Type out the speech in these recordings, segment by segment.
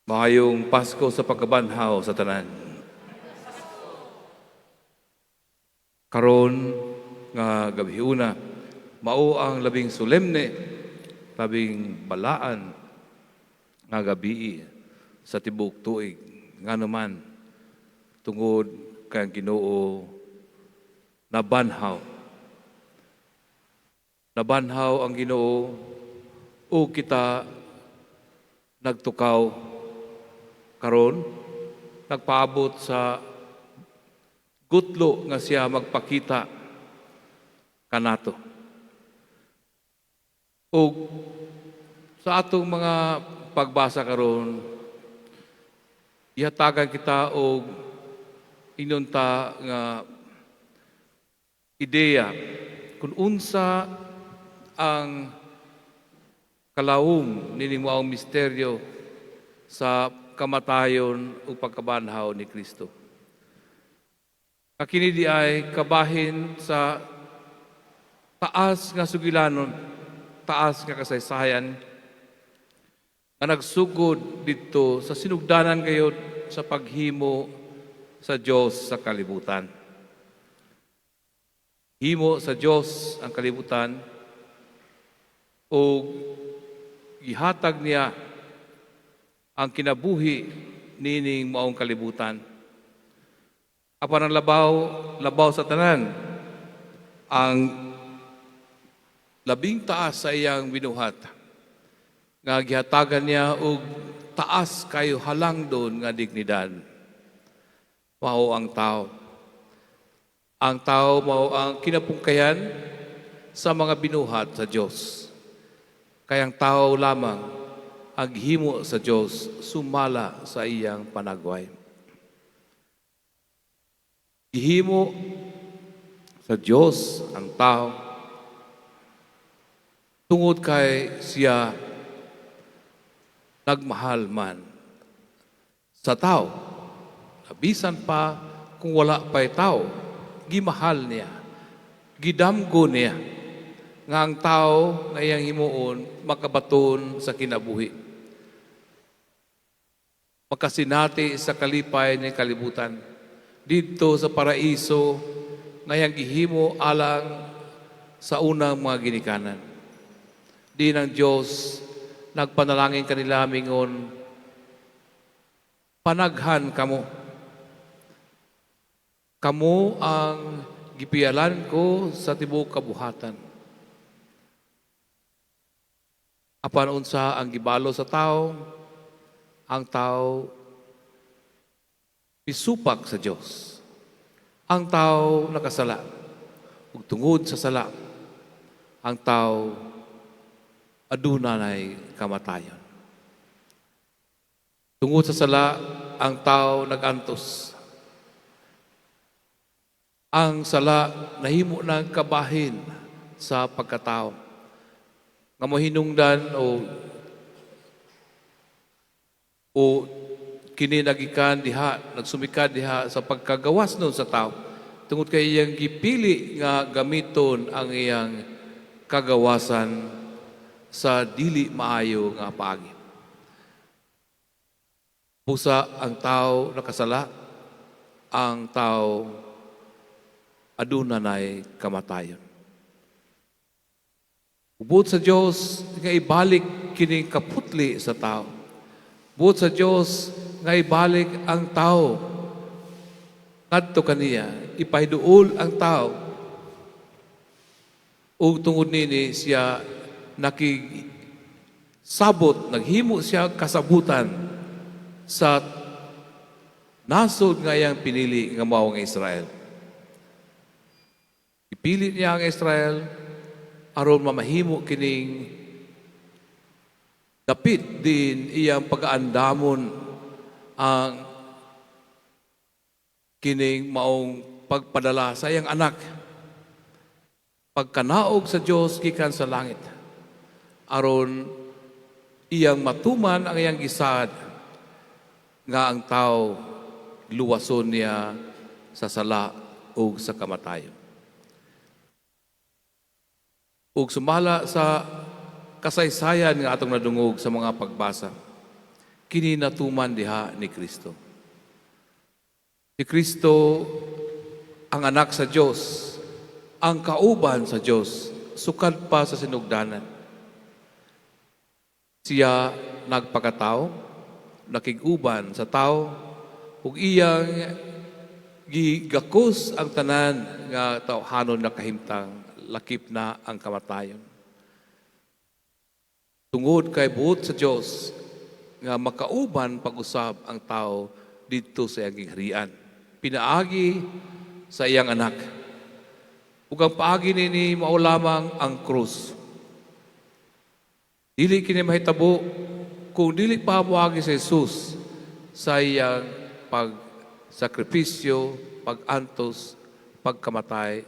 Mahayong Pasko sa pagkabanhaw sa tanan. Karon nga gabiuna, mao ang labing solemne, labing balaan nga gabi sa tibuok tuig. Nga naman, tungod kay ang Ginoo nabanhaw. Nabanhaw ang Ginoo o kita nagtukaw karon, nagpaabot sa gutlo nga siya magpakita kanato. O sa atong mga pagbasa karon, ihatagan kita og inunta nga ideya kung unsa ang kalawom nining maong misteryo sa kamatayon o pagkabanhaw ni Kristo. Kini di ay kabahin sa taas nga sugilanon, taas nga kasaysayan nga nagsugod dito sa sinugdanan gayud sa paghimo sa Dios sa kalibutan. Himo sa Dios ang kalibutan o gihatag niya ang kinabuhi nining maong kalibutan. Apan ang labaw sa tanan, ang labing taas sa iyang binuhat, nga gihatagan niya og taas kayo halang doon nga dignidad. Mao ang tao. Ang tao mao ang kinapungkayan sa mga binuhat sa Dios. Kayang tao lamang ang himo sa Dios sumala sa iyang panagway. Ihimo sa Dios ang tao tungod kay siya nagmahal man sa tao. Bisan pa kung wala pa'y tao, gimahal niya, gidamgo niya nga ang tao nga iyang himuon makabaton sa kinabuhi. Makasinati sa kalipay ni kalibutan dito sa paraiso nga iyang gihimo alang sa unang mga ginikanan. Di ng Diyos nagpanalangin kanila mingon, panaghan kamo. Kamo ang gipialan ko sa tibuok kabuhatan. Apan unsa ang gibalo sa tao? Ang tao pisupak sa Dios. Ang tao nakasala. Ug tungod sa sala, ang tao adunay kamatayon. Tungod sa sala, ang tao nagantos. Ang sala nahimo ng kabahin sa pagkatao. Nga mahinungdan o kini nagikan diha, nagsumikad diha sa pagkagawas nun sa tao. Tungod kay iyang gipili nga gamiton ang iyang kagawasan sa dili maayo nga paagi. Pusa ang tao nakasala, ang tao adunay kamatayon. Buot sa Dios nga ibalik kini kaputli sa tao. Buot sa Dios nga ibalik ang tao ngadto kaniya, ipahiduol ang tao. Ug tungod nini siya nakisabot, naghimo siya kasabutan sa nasod nga iyang pinili nga mao nga Israel. Ipili niya ang Israel aron mamahimo kining dapit din iyang pag-aandamon ang kining maong pagpadala sa iyang anak. Pagkanaog sa Dios gikan sa langit aron iyang matuman ang iyang gisaad nga ang tao luwason niya sa sala o sa kamatayon. Ug sumala sa kasaysayan nga atong nadungog sa mga pagbasa. kini natuman diha ni Kristo. Si Kristo ang anak sa Dios, ang kauban sa Dios, sukad pa sa sinugdanan. Siya nagpakatao, nakiguban sa tao, ug iyang gigakos ang tanan nga tawhanon na kahimtang, lakip na ang kamatayon. Tungod kay buot sa Dios nga makauban pag-usab ang tao dito sa iyang harian. Pinaagi sa iyang anak. Ug ang paagi nini mao lamang ang krus. Dili kini mahitabo kung dili pa moagi sa Jesus sa iyang pagsakripisyo, pag-antos, pagkamatay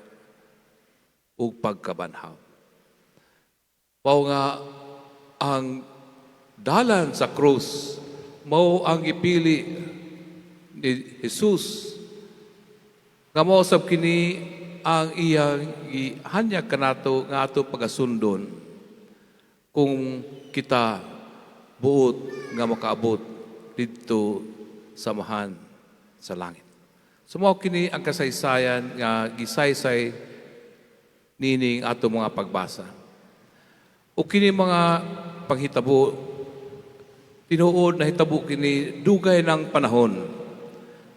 ug pagkabanhaw. Mao nga ang dalan sa krus mao ang gipili ni Jesus nga mao sab kini ang iyang gihanyag kanato nga ato pagasundon kung kita buot nga makaabot didto sa samahan sa langit. Mao kini ang kasaysayan nga gisaysay nining ato mga pagbasa. O kini mga panghitabo, tinuod na hitabo kini dugay ng panahon.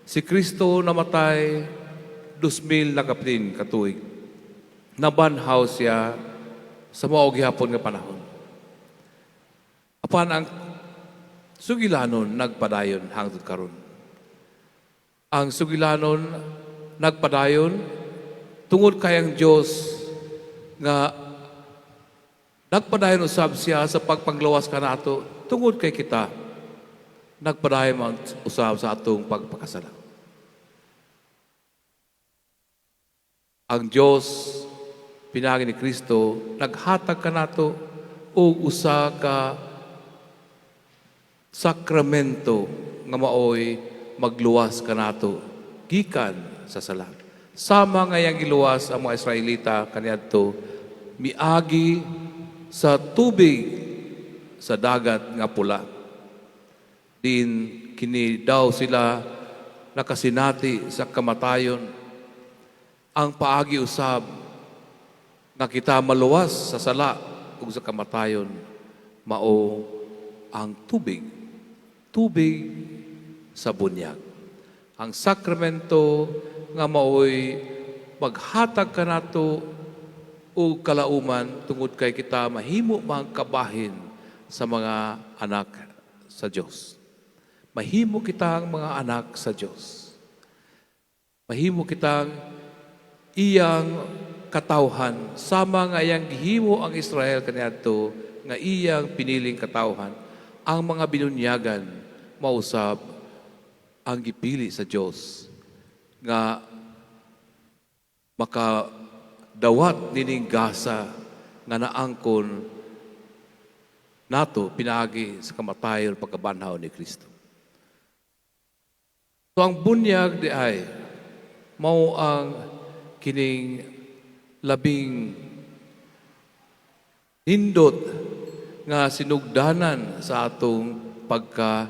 Si Kristo namatay 2000 na kapitin katuig. Nabanhaw siya sa mao gihapon nga panahon. Apan ang sugilanon nagpadayon hangtod karon. Ang sugilanon nagpadayon tungod kay ang Dios nga nagpadayon usab siya sa pagpanglawas kanato tungod kay kita nagpadayon man usab sa atong pagpakasala. Ang Dios pinagi ni Kristo naghatag kanato og usa ka sakramento nga maoy magluwas kanato gikan sa sala. Sama nga yang giluwas ang mga Israelita kaniadto miagi sa tubig sa dagat nga pula. Din kini daw sila nakasinati sa kamatayon. Ang paagi usab nga kita maluwas sa sala ug sa kamatayon mao ang tubig. Tubig sa bunyag. Ang sakramento nga maoy maghatag kanato o kalauman tungod kay kita mahimo mang kabahin sa mga anak sa Dios. Mahimo kitang mga anak sa Dios. Mahimo kitang iyang katawhan sama nga iyang gihimo ang Israel kaniadto nga iyang piniling katawhan. Ang mga binunyagan mausab ang gipili sa Dios nga makadawat nining gasa nga naangkon nato pinagi sa kamatayon pagkabanhaw ni Kristo. So ang bunyag di ay mao ang kining labing hindot nga sinugdanan sa atong pagka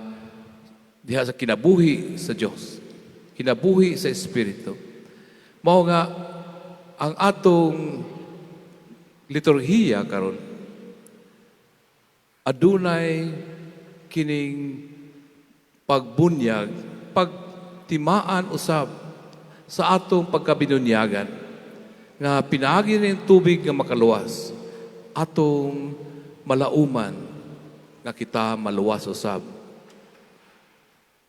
diha sa kinabuhi sa Dios, kinabuhi sa Espiritu. Mao nga ang atong liturhiya karon adunay kining pagbunyag, pagtimaan usab sa atong pagkabinunyagan nga pinaagi ng tubig nga makaluwas atong malauman nga kita maluwas usab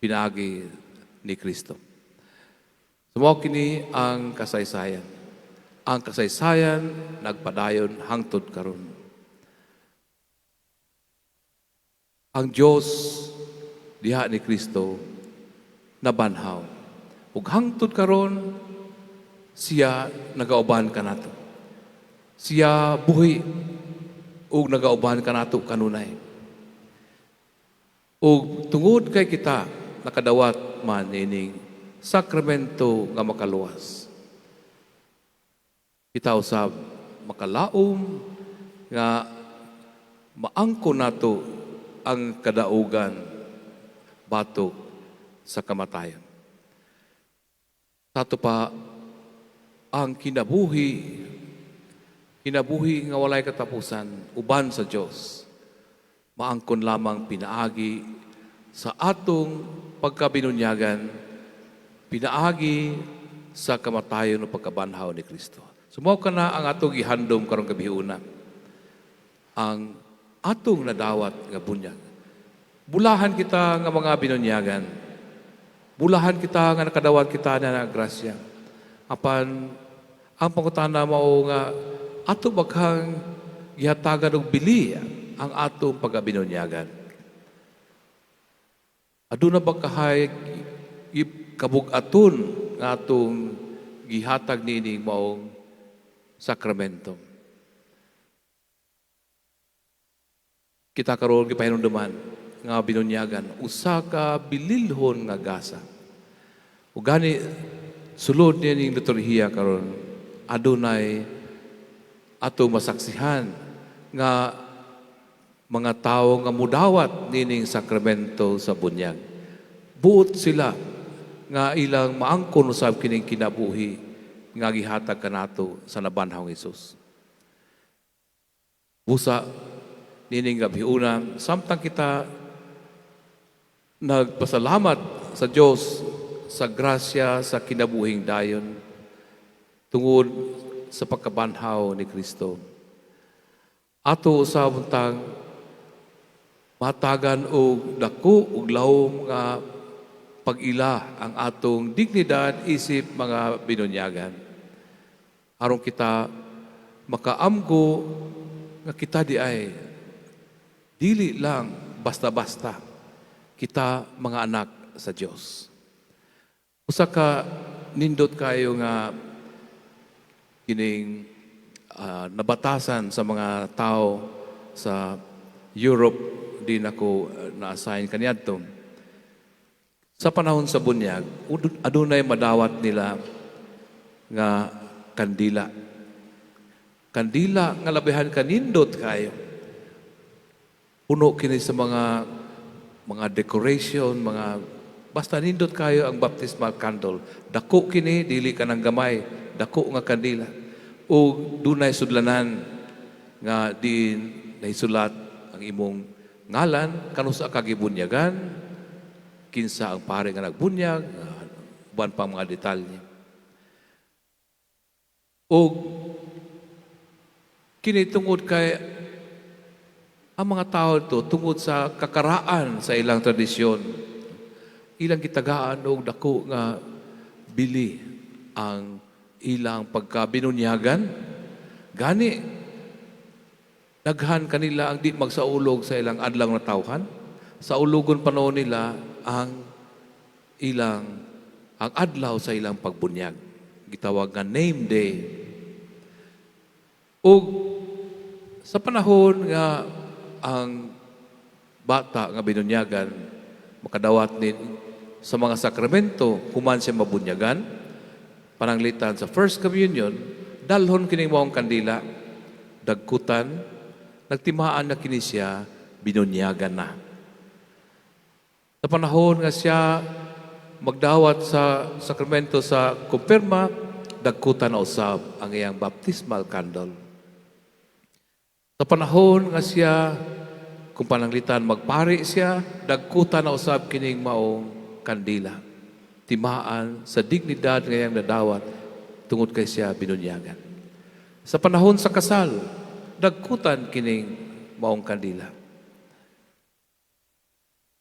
pinagi ni Kristo. Sumo kini ang kasaysayan. Ang kasaysayan nagpadayon hangtod karon. Ang Dios diha ni Kristo nabanhaw. Ug hangtod karon siya nagauban kanato. Siya buhi ug nagauban kanato kanunay. Ug tungod kay kita nakadawat man ining sakramento nga makaluwas. Kita usab makalaom nga maangko nato ang kadaugan batok sa kamatayon. Sato pa, ang kinabuhi nga walay katapusan, uban sa Diyos, maangkon lamang pinaagi sa atong pagkabinunyagan, pinaagi sa kamatayon o pagkabanhaw ni Kristo. Sumaw ka na ang atong gihandom karong gabiuna, ang atong nadawat nga bunyag. Bulahan kita nga mga binunyagan, bulahan kita nga nakadawat kita na grasya. Apan, ang pangutana mao nga ato baghang gihatagan og bili ang atong pagabinunyagan. Aduna ba kahay kabug-aton nga atong gihatag nining maong sakramento? Kita karon gipahinumduman nga binunyagan usa ka bililhon nga gasa. Ug gani sulod nining liturhiya karon adunay ato masaksihan nga mga tao nga mudawat nining sakramento sa bunyag. Buot sila nga ilang maangkon usab kining kinabuhi nga gihatag kanato sa nabanhawng Hesus. Busa nining gabiuna samtang kita nagpasalamat sa Dios sa grasya sa kinabuhing dayon tungod sa pagkabanhaw ni Kristo. Ato usab tang matagan og dako og lawom nga pag-ila ang atong dignidad isip mga binunyagan. Aron kita makaamgo nga kita di ay dili lang basta-basta kita mga anak sa Dios. Usa ka nindot kayo nga kining nabatasan sa mga tao sa Europe din ako na-assign kaniadto. Sa panahon sa bunyag, adunay madawat nila nga kandila. Kandila nga labihan kanindot kayo. Puno kini sa mga decoration, basta nindot kayo ang baptismal candle. Dako kini, dili ka ng gamay. Dako nga kandila. O dunay sudlanan nga di naisulat ang imong ngalan, kanusa ka gibunyagan, kinsa ang pare nga nagbunyag, uban pang mga detalye. O kini tungod kay ang mga tao ito, tungod sa kakaraan sa ilang tradisyon, ilang gitagaan og dako nga bili ang ilang pagkabinunyagan. Gani, daghan kanila ang di magsaulog sa ilang adlaw na tawhan. Sa ulogon panahon nila ang adlaw sa ilang pagbunyag. Gitawag nga name day. O sa panahon nga ang bata nga binunyagan, makadawat din sa mga sakramento, human siya mabunyagan, pananglitan sa First Communion, dalhon kining maong kandila, dagkutan, nagtimaan na kini siya, binunyagan na. Sa panahon nga siya magdawat sa sakramento sa kumpirma, dagkutan na usab ang iyang baptismal candle. Sa panahon nga siya, kung pananglitan magpari siya, dagkutan na usab kining maong kandila. Timaan sa dignidad ngayang nadawat tungod kay siya binunyagan. Sa panahon sa kasal, dagkutan kining maong kandila.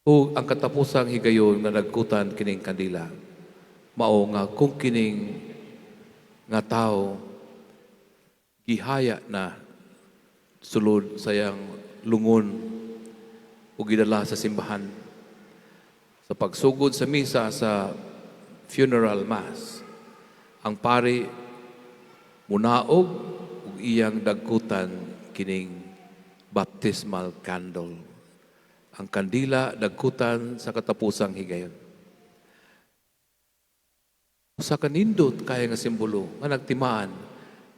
O ang katapusang higayon nga dagkutan kining kandila, mao nga kung kining nga tao gihaya na sulod sayang lungon o gidala sa simbahan sa pagsugod sa misa sa funeral mass. Ang pari munaog ug iyang dagkutan kining baptismal candle. Ang kandila dagkutan sa katapusang higayon. Usa ka nindot kaya nga simbolo nga nagtimaan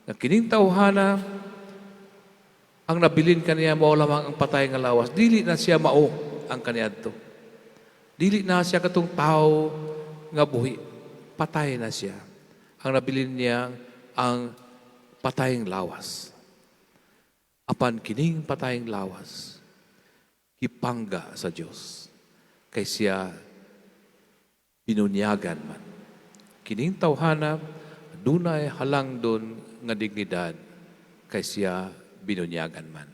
nga kining tawhana ang nabilin kaniya mao lamang ang patay nga lawas, dili na siya mao ang kaniadto. Dili na siya katong tao nga buhi. Patay na siya. Ang nabilin niya ang patayng lawas. Apan kining patayng lawas, kipangga sa Dios. Kay siya binunyagan man. Kining tawhana, dunay halang doon nga dignidad, kay siya binunyagan man.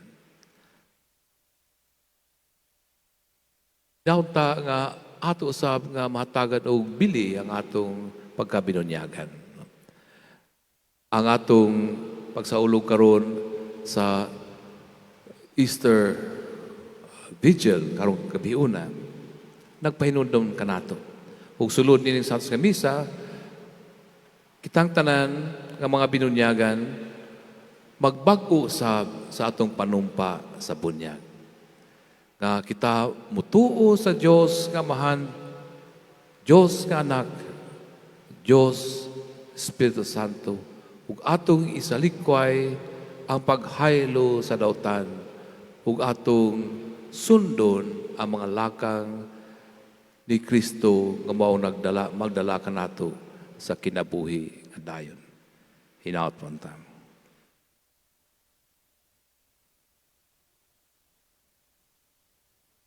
Daunta nga ato usab nga mahatagan og bili ang atong pagkabinunyagan. Ang atong pagsaulog karon sa Easter Vigil karong gabiuna, nagpahinumdom kanato. Ug sulod nining sa misa, kitang tanan nga mga binunyagan magbag-o sa atong panumpa sa bunyag. Nga kita mutuo sa Dios nga Amahan, Dios nga Anak, Dios Espiritu Santo, ug atong isalikway ang paghaylo sa dautan, ug atong sundon ang mga lakang ni Kristo nga mao magdala kanato sa kinabuhi nga dayon. Hinaot man ta.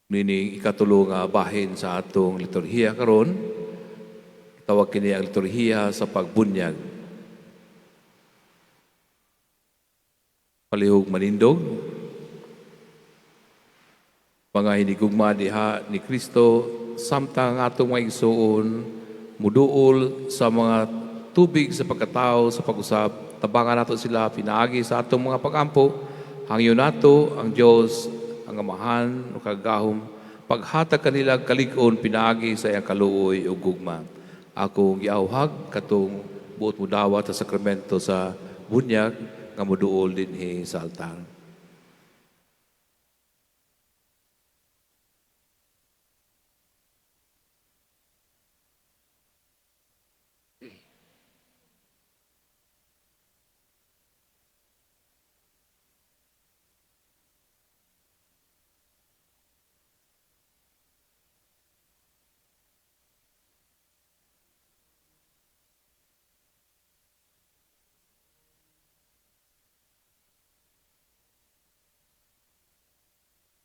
Nining ikatulo nga bahin sa atong liturhiya karon, tawag kini ang liturhiya sa pagbunyag. Palihog manindog, mga hinigugma diha ni Kristo, samtang atong mga igsuon, muduol sa mga tubig sa pagkatao, sa pag-usap, tabangan nato sila, pinaagi sa atong mga pagampo, hangyo nato ang Dios, ang Amahan o kagahom, paghatag kanila kalig-on pinaagi sa iyang kaluoy o gugma. Akong giawhag katong buot mudawat sa sakramento sa bunyag nga muduol dinhi sa altar.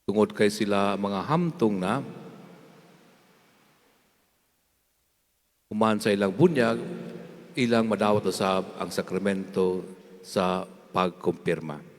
Tungod kay sila mga hamtong na, human sa ilang bunyag, ilang madawat usab ang sakramento sa pagkumpirma.